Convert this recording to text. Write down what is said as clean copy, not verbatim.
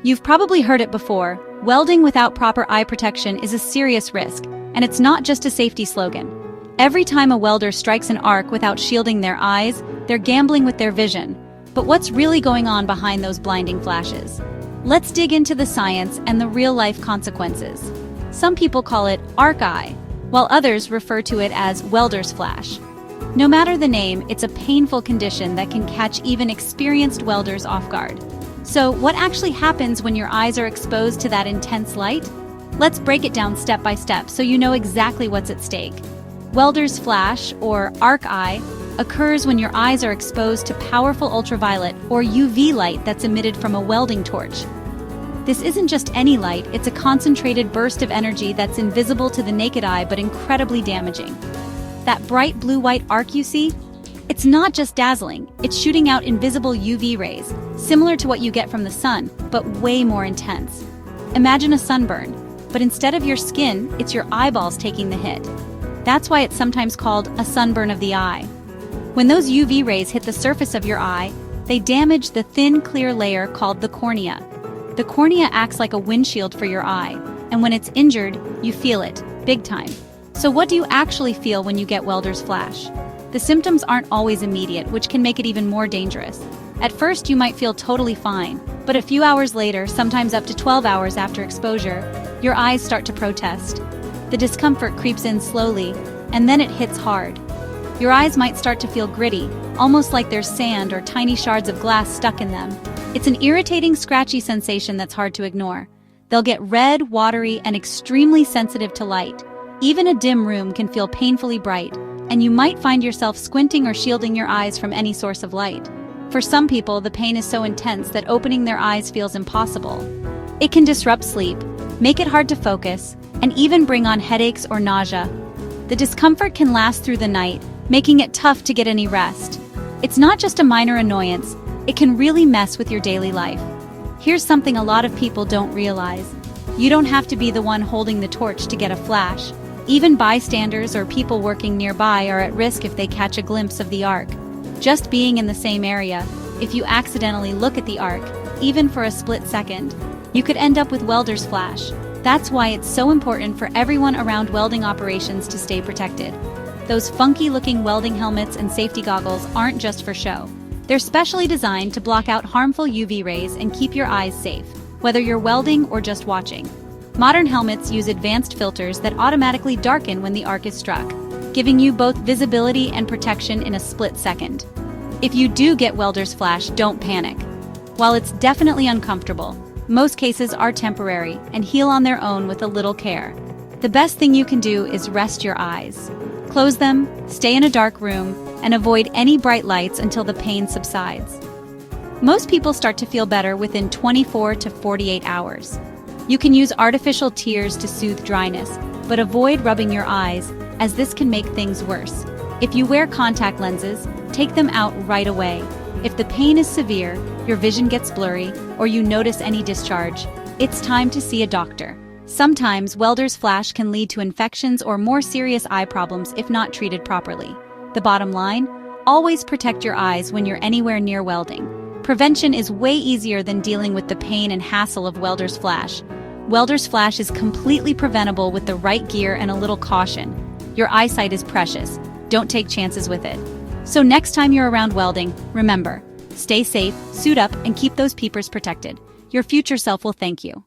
You've probably heard it before, welding without proper eye protection is a serious risk, and it's not just a safety slogan. Every time a welder strikes an arc without shielding their eyes, they're gambling with their vision. But what's really going on behind those blinding flashes? Let's dig into the science and the real-life consequences. Some people call it arc eye, while others refer to it as welder's flash. No matter the name, it's a painful condition that can catch even experienced welders off guard. So, what actually happens when your eyes are exposed to that intense light? Let's break it down step by step so you know exactly what's at stake. Welder's flash, or arc eye, occurs when your eyes are exposed to powerful ultraviolet or UV light that's emitted from a welding torch. This isn't just any light, it's a concentrated burst of energy that's invisible to the naked eye but incredibly damaging. That bright blue-white arc you see? It's not just dazzling, it's shooting out invisible UV rays, similar to what you get from the sun, but way more intense. Imagine a sunburn, but instead of your skin, it's your eyeballs taking the hit. That's why it's sometimes called a sunburn of the eye. When those UV rays hit the surface of your eye, they damage the thin, clear layer called the cornea. The cornea acts like a windshield for your eye, and when it's injured, you feel it, big time. So what do you actually feel when you get welder's flash? The symptoms aren't always immediate, which can make it even more dangerous. At first, you might feel totally fine, but a few hours later, sometimes up to 12 hours after exposure, your eyes start to protest. The discomfort creeps in slowly, and then it hits hard. Your eyes might start to feel gritty, almost like there's sand or tiny shards of glass stuck in them. It's an irritating, scratchy sensation that's hard to ignore. They'll get red, watery, and extremely sensitive to light. Even a dim room can feel painfully bright, and you might find yourself squinting or shielding your eyes from any source of light. For some people, the pain is so intense that opening their eyes feels impossible. It can disrupt sleep, make it hard to focus, and even bring on headaches or nausea. The discomfort can last through the night, making it tough to get any rest. It's not just a minor annoyance, it can really mess with your daily life. Here's something a lot of people don't realize. You don't have to be the one holding the torch to get a flash. Even bystanders or people working nearby are at risk if they catch a glimpse of the arc. Just being in the same area, if you accidentally look at the arc, even for a split second, you could end up with welder's flash. That's why it's so important for everyone around welding operations to stay protected. Those funky-looking welding helmets and safety goggles aren't just for show. They're specially designed to block out harmful UV rays and keep your eyes safe, whether you're welding or just watching. Modern helmets use advanced filters that automatically darken when the arc is struck, giving you both visibility and protection in a split second. If you do get welder's flash, don't panic. While it's definitely uncomfortable, most cases are temporary and heal on their own with a little care. The best thing you can do is rest your eyes. Close them, stay in a dark room, and avoid any bright lights until the pain subsides. Most people start to feel better within 24 to 48 hours. You can use artificial tears to soothe dryness, but avoid rubbing your eyes, as this can make things worse. If you wear contact lenses, take them out right away. If the pain is severe, your vision gets blurry, or you notice any discharge, it's time to see a doctor. Sometimes welder's flash can lead to infections or more serious eye problems if not treated properly. The bottom line? Always protect your eyes when you're anywhere near welding. Prevention is way easier than dealing with the pain and hassle of welder's flash. Welder's flash is completely preventable with the right gear and a little caution. Your eyesight is precious. Don't take chances with it. So next time you're around welding, remember, stay safe, suit up, and keep those peepers protected. Your future self will thank you.